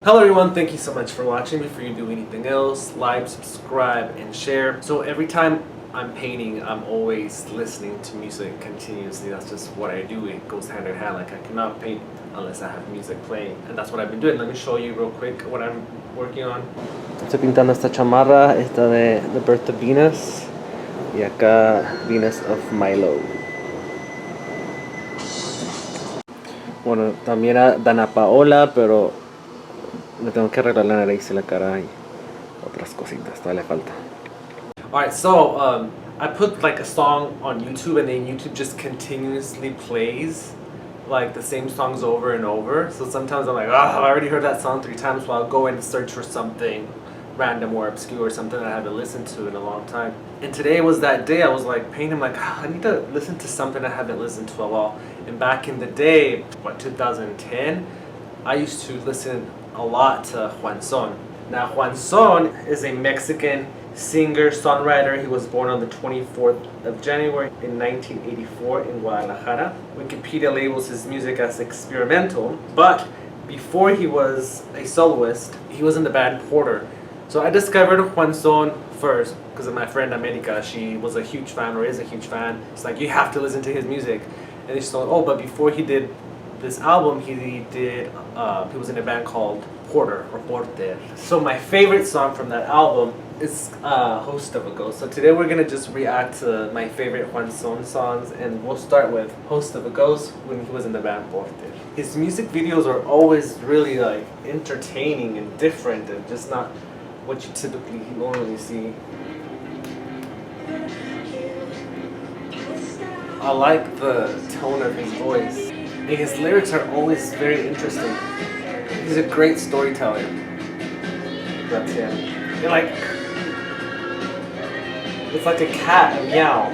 Hello everyone, thank you so much for watching. Before you do anything else, like, subscribe, and share. So every time I'm painting, I'm always listening to music continuously. That's just what I do. It goes hand in hand. Like I cannot paint unless I have music playing. And that's what I've been doing. Let me show you real quick what I'm working on. Estoy pintando esta chamarra, esta de The Birth of Venus. Y acá Venus of Milo. Bueno, también a Dana Paola, pero le tengo que arreglar la nariz y la cara y otras cositas, todavía le falta. Alright, so I put like a song on YouTube and then YouTube just continuously plays like the same songs over and over. So sometimes I'm like, I've already heard that song 3 times, so I'll go and search for something random or obscure or something that I haven't listened to in a long time. And today was that day. I was like painting, like I need to listen to something I haven't listened to a while. And back in the day, 2010, I used to listen a lot to Juan Son. Now Juan Son is a Mexican singer, songwriter. He was born on the 24th of January in 1984 in Guadalajara. Wikipedia labels his music as experimental, but before he was a soloist, he was in the band Porter. So I discovered Juan Son first because of my friend America. She was a huge fan, or is a huge fan. It's like, you have to listen to his music. And she's like, oh, but before he did this album, he was in a band called Porter or Porter. So my favorite song from that album is Host of a Ghost. So today we're gonna just react to my favorite Juan Son songs, and we'll start with Host of a Ghost when he was in the band Porter. His music videos are always really like entertaining and different and just not what you typically normally see. I like the tone of his voice. And his lyrics are always very interesting. He's a great storyteller. That's him. And like, it's like a cat, a meow.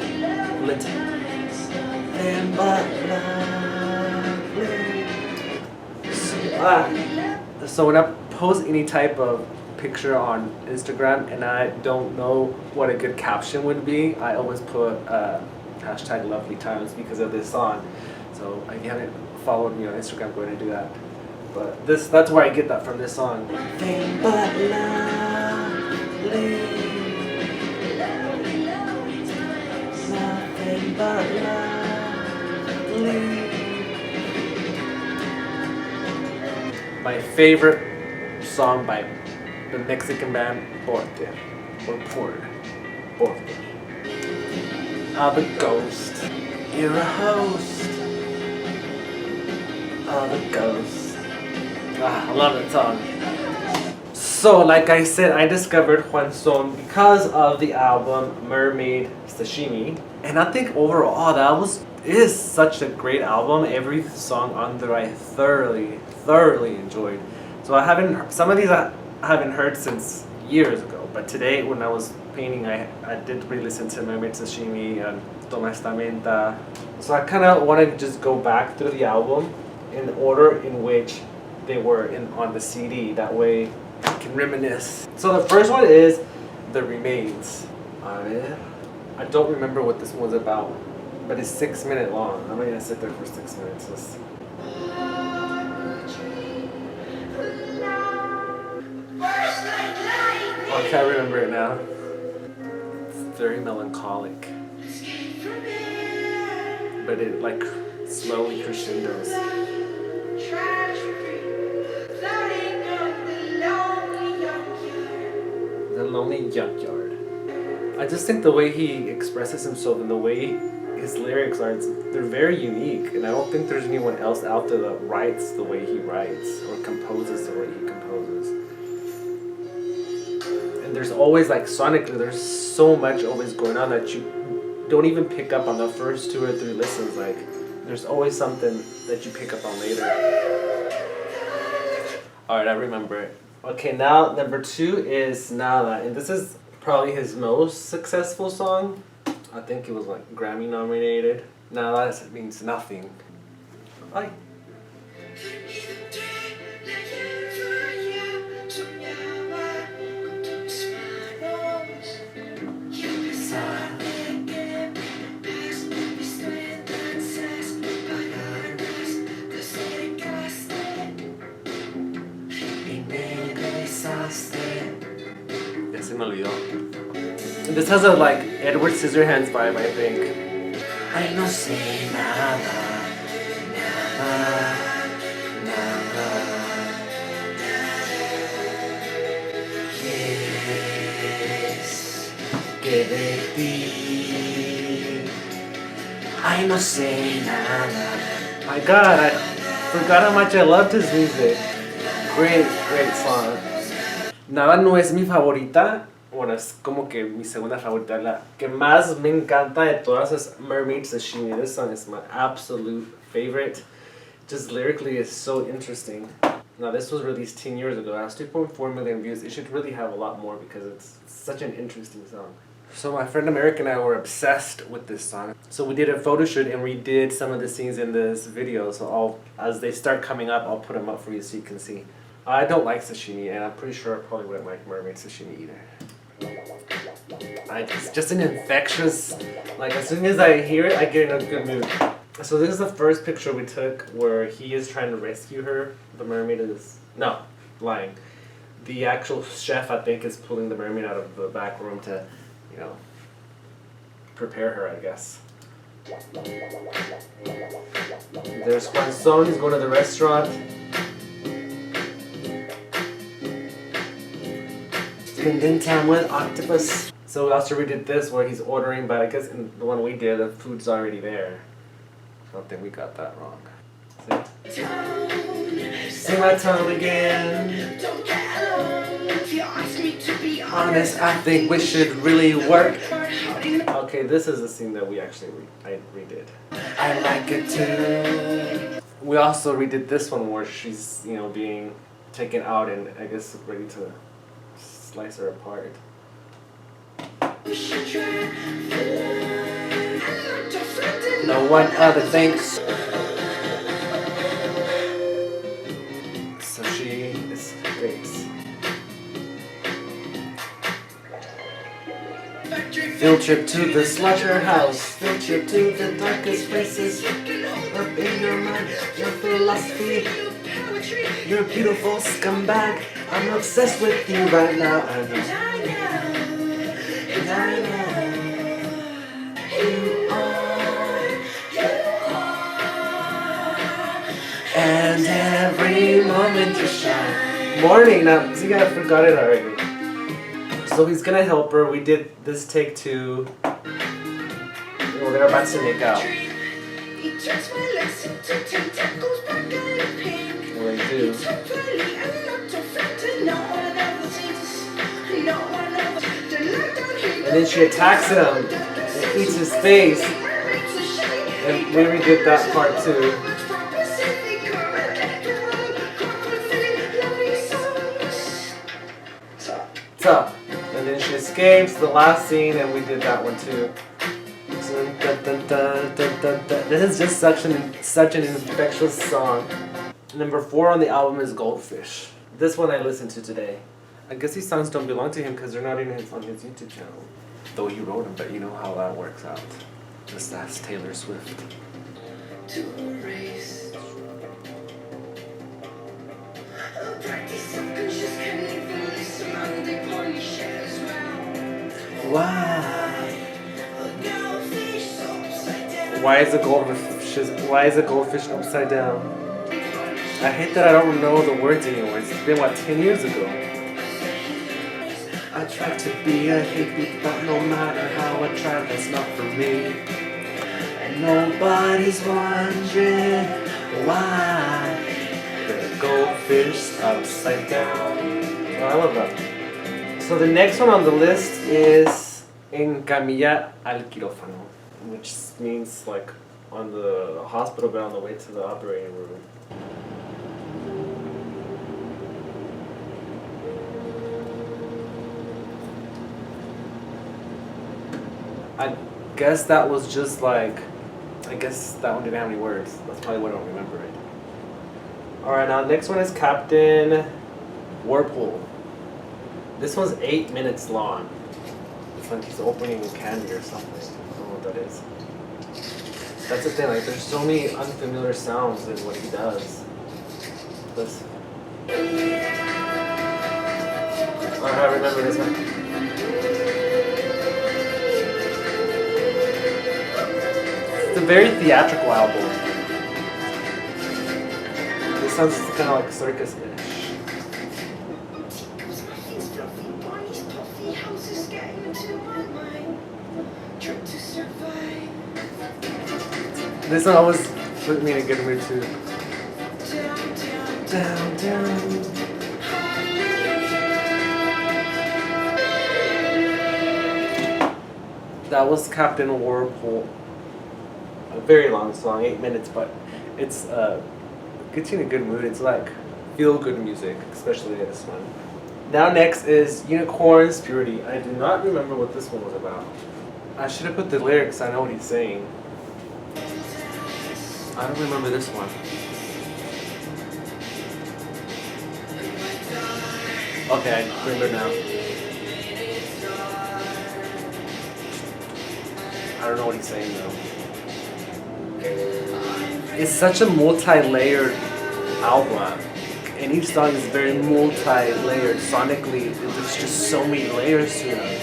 So when I post any type of picture on Instagram and I don't know what a good caption would be, I always put hashtag lovely times because of this song. So if you haven't followed me on Instagram, go ahead and do that. But that's where I get that from, this song. Nothing but lovely. Nothing but lovely. My favorite song by the Mexican band Porter. Or Porter. Porter. The Ghost. You're a host. The Ghost. I love that song. So, like I said, I discovered Juan Son because of the album Mermaid Sashimi. And I think overall, that is such a great album. Every song on there I thoroughly enjoyed. So some of these I haven't heard since years ago. But today, when I was painting, I did re-listen to Mermaid Sashimi and Menta. So I kind of want to just go back through the album in the order in which they were on the CD. That way I can reminisce. So the first one is The Remains. I don't remember what this one was about, but it's 6 minutes long. I'm not going to sit there for 6 minutes. I can't remember it now. It's very melancholic, but it like slowly crescendos. The Lonely Junkyard. I just think the way he expresses himself and the way his lyrics are, they're very unique, and I don't think there's anyone else out there that writes the way he writes or composes the way he composes. And there's always, like, sonically, there's so much always going on that you don't even pick up on the first 2 or 3 listens. Like, there's always something that you pick up on later. Alright, I remember it. Okay, now number 2 is Nada, and this is probably his most successful song. I think it was like Grammy nominated. Nada means nothing. Bye. Se me olvidó. This has a like Edward Scissorhands vibe, I think. Ay, no sé nada, nada, nada. Que de ti. Ay, no sé nada. My God, I forgot how much I loved his music. Great, great song. Nada no es mi favorita. Bueno, es como que mi segunda favorita. La que más me encanta de todas es Mermaid Sashimi. This song is my absolute favorite. Just lyrically, it's so interesting. Now, this was released 10 years ago. It has 2.4 million views. It should really have a lot more because it's such an interesting song. So my friend America and I were obsessed with this song. So we did a photo shoot and we did some of the scenes in this video. So as they start coming up, I'll put them up for you so you can see. I don't like sashimi, and I'm pretty sure I probably wouldn't like mermaid sashimi either. It's just an infectious, like as soon as I hear it, I get in a good mood. So this is the first picture we took where he is trying to rescue her. The mermaid is, no, lying. The actual chef, I think, is pulling the mermaid out of the back room to, you know, prepare her, I guess. There's Juan Son, he's going to the restaurant. Spending time with octopus. So we also redid this where he's ordering, but I guess in the one we did, the food's already there. I don't think we got that wrong. See? Sing my tone again. Don't get alone. If you ask me to be honest, I think we should really work. Okay, this is a scene that we actually I redid. I like it too. We also redid this one where she's, you know, being taken out and I guess ready to slice her apart. No one other thinks. So she is grapes. Field trip to the slaughterhouse. Field trip to the darkest places. Up in your mind, your philosophy. You're a beautiful scumbag. I'm obsessed with you right now. I know. And I know. You are. And every moment you shine. Morning now. See, I forgot it already. So he's gonna help her. We did this take two. Well, they're about to make out. Well, they do. And then she attacks him and eats his face. And we redid that part too. Up. And then she escapes, the last scene, and we did that one too. This is just such an infectious song. Number 4 on the album is Goldfish. This one I listened to today. I guess these songs don't belong to him because they're not on his YouTube channel. Though he wrote them, but you know how that works out. Just ask Taylor Swift. Why is a goldfish upside down? I hate that I don't know the words anymore. It's been what, 10 years ago. I tried to be a hippie, but no matter how I try, that's not for me. Nobody's wondering why the goldfish upside down. Oh, I love that. So the next one on the list is En camilla al quirófano, which means like on the hospital bed on the way to the operating room. I guess that was just like, I guess that one didn't have any words. That's probably why I don't remember it. Alright, now next one is Captain Whirlpool. This one's 8 minutes long. It's like he's opening candy or something. I don't know what that is. That's the thing, like there's so many unfamiliar sounds in what he does. Listen. Alright, I remember this one. very theatrical album. This sounds kind of like circus-ish. This one always put me in a good mood too. Down, down. That was Captain Whirlpool. A very long song, 8 minutes, but it's gets you in a good mood. It's like feel-good music, especially this one. Now next is Unicorn's Purity. I do not remember what this one was about. I should have put the lyrics, I know what he's saying. I don't remember this one. Okay, I remember now. I don't know what he's saying though. It's such a multi-layered album, and each song is very multi-layered sonically. There's just so many layers to it.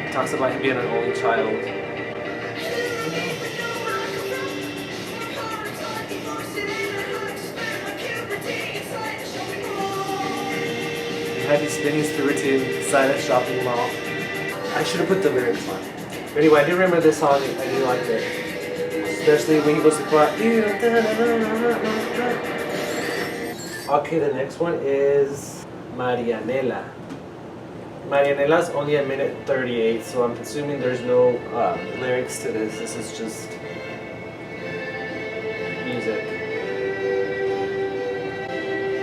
It talks about him being an only child. Had me spinning spirited inside a shopping mall. I should have put the lyrics on. But anyway, I do remember this song. I do like it, especially when he goes to cry. Okay, the next one is Marianela. Marianela's only a minute 38, so I'm assuming there's no lyrics to this. This is just music.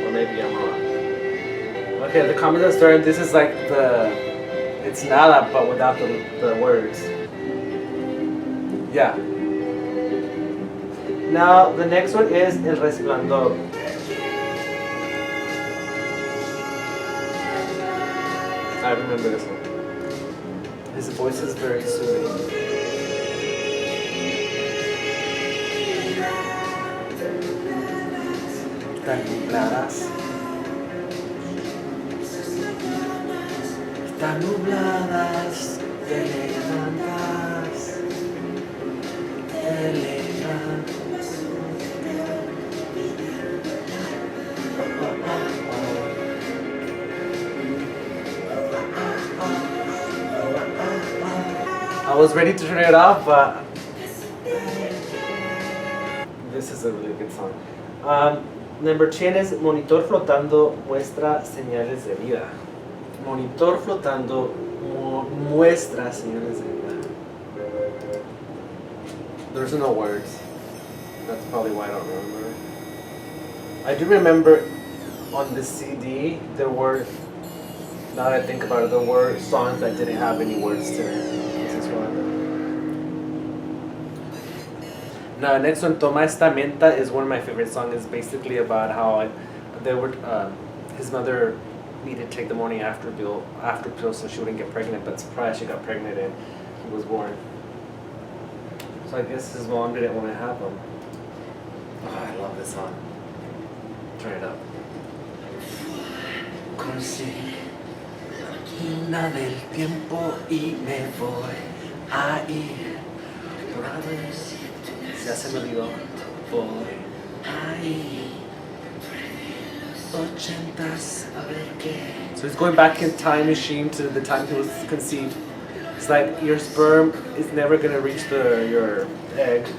Or maybe I'm wrong. Okay, the comments are starting. This is like it's nada, but without the words. Yeah. Now, the next one is El Resplandor. I remember this one. His voice is very soothing. Tan nubladas. Tan nubladas, te levantas, te levantas. I was ready to turn it off, but this is a really good song. Number 10 is Monitor flotando muestra señales de vida. Monitor flotando muestra señales de vida. There's no words. That's probably why I don't remember. I do remember on the CD there were, now that I think about it, there were songs that didn't have any words to it. This is one of them. Now, the next one, Toma Esta Menta, is one of my favorite songs. It's basically about how his mother needed to take the morning after pill so she wouldn't get pregnant, but surprise, she got pregnant and he was born. So I guess his mom didn't want to have him. Oh, I love this song. Turn it up. Consigna del tiempo y me voy a ir por a ver. Ya se me olvidó. Voy a ir. 80s, a ver qué. So he's going back in time machine to the time he was conceived. It's like your sperm is never gonna reach your egg.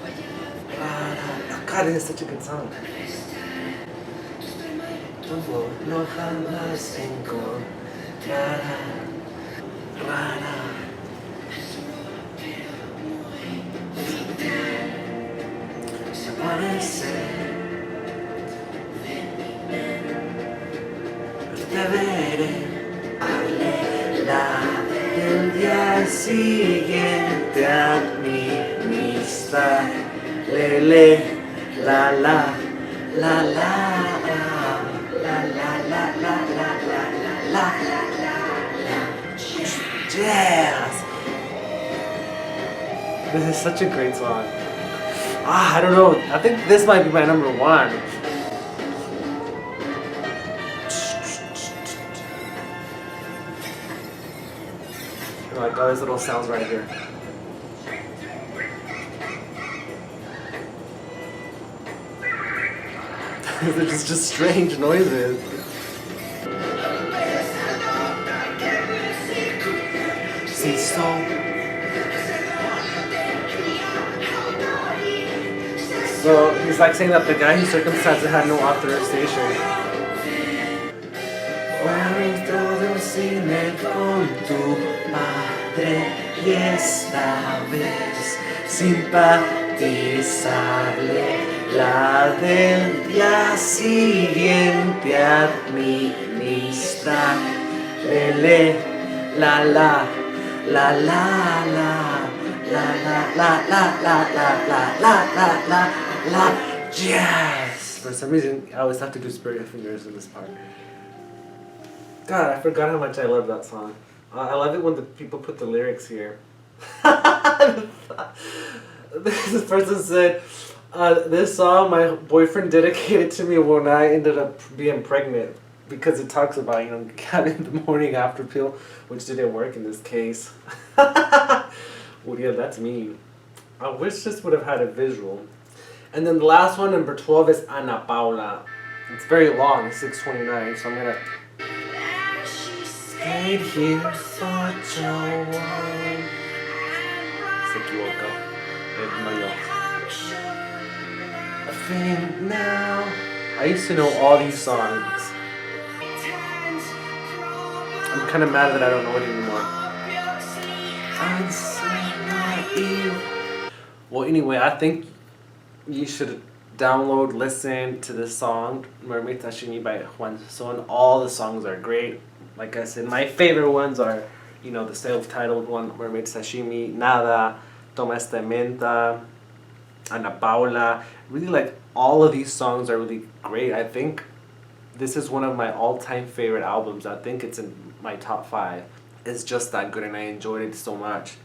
God, it is such a good song. No jamás encontrará rara. Te veré el día siguiente administrar lele la la la la la la la la la la la. Jazz. This is such a great song. I don't know. I think this might be my number one. like all these little sounds right here. They're just strange noises. See, so he's like saying that the guy who circumcised it had no authorization. Con tu padre y esta vez simpatizarle la del día siguiente administrar lele la la la la la la la la la la la la. Yes! For some reason I always have to do spirit fingers in this part. God, I forgot how much I love that song. I love it when the people put the lyrics here. This person said, this song my boyfriend dedicated to me when I ended up being pregnant, because it talks about, you know, having the morning after pill, which didn't work in this case. Well, yeah, that's me. I wish this would have had a visual. And then the last one, number 12, is Ana Paula. It's very long, it's 6:29, so I'm gonna... Stayed here such a while. Se equivocó. No yo. I think now. I used to know all these songs. I'm kind of mad that I don't know it anymore. I'm so naive. Well, anyway, I think you should download, listen to this song, Mermaid Sashimi by Juan Son. All the songs are great. Like I said, my favorite ones are, you know, the self-titled one, Mermaid Sashimi, Nada, Toma Esta Menta, Ana Paula. Really, like, all of these songs are really great. I think this is one of my all-time favorite albums. I think it's in my top 5. It's just that good, and I enjoyed it so much.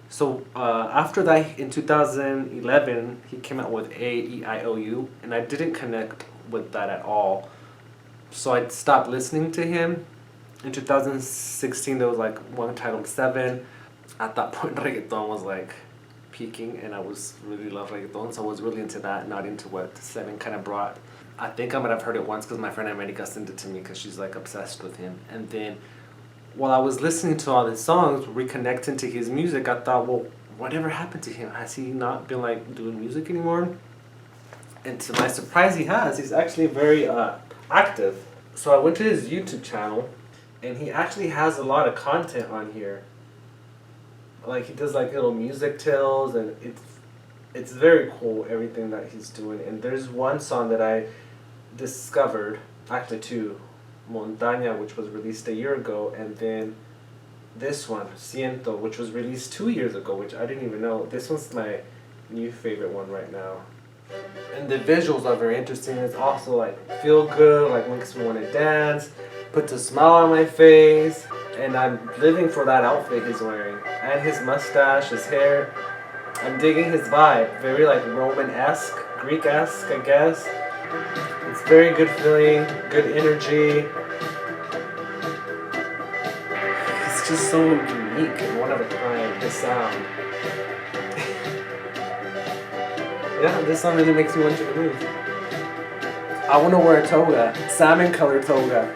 So after that, in 2011, he came out with A-E-I-O-U, and I didn't connect with that at all. So I stopped listening to him. In 2016, there was like one titled 7. At that point, reggaeton was like peaking, and I was really love reggaeton, so I was really into that, not into what 7 kind of brought. I think I might have heard it once because my friend America sent it to me because she's like obsessed with him. And then while I was listening to all his songs, reconnecting to his music, I thought, well, whatever happened to him? Has he not been like doing music anymore? And to my surprise, he has. He's actually very active. So I went to his YouTube channel, and he actually has a lot of content on here. Like, he does like little music tales, and it's very cool, everything that he's doing. And there's one song that I discovered, actually 2, Montaña, which was released a year ago, and then this one, Siento, which was released 2 years ago, which I didn't even know. This one's my new favorite one right now. And the visuals are very interesting. It's also like feel good, like makes me want to dance, puts a smile on my face, and I'm living for that outfit he's wearing, and his mustache, his hair. I'm digging his vibe, very like Roman-esque, Greek-esque, I guess. It's very good feeling, good energy. It's just so unique and one of a kind, his sound. Yeah, this song really makes me want you to move. I want to wear a toga, salmon colored toga.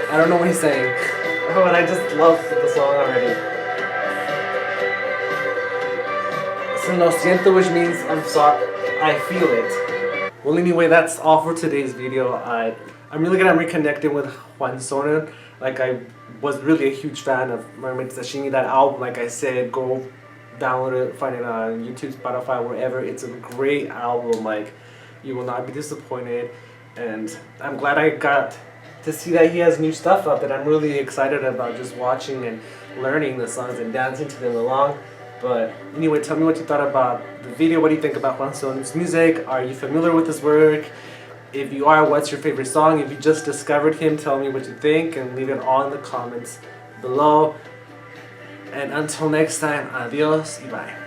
I don't know what he's saying, but I just love the song already. So lo siento, which means I'm sorry, I feel it. Well, anyway, that's all for today's video. I'm really glad I'm reconnecting with Juan Son. Like, I was really a huge fan of Mermaid Sashimi. That album, like I said, go download it, find it on YouTube, Spotify, wherever. It's a great album. Like, you will not be disappointed. And I'm glad I got to see that he has new stuff out that I'm really excited about, just watching and learning the songs and dancing to them along. But anyway, tell me what you thought about the video. What do you think about Juan Son's music? Are you familiar with his work? If you are, what's your favorite song? If you just discovered him, tell me what you think and leave it all in the comments below. And until next time, adios y bye.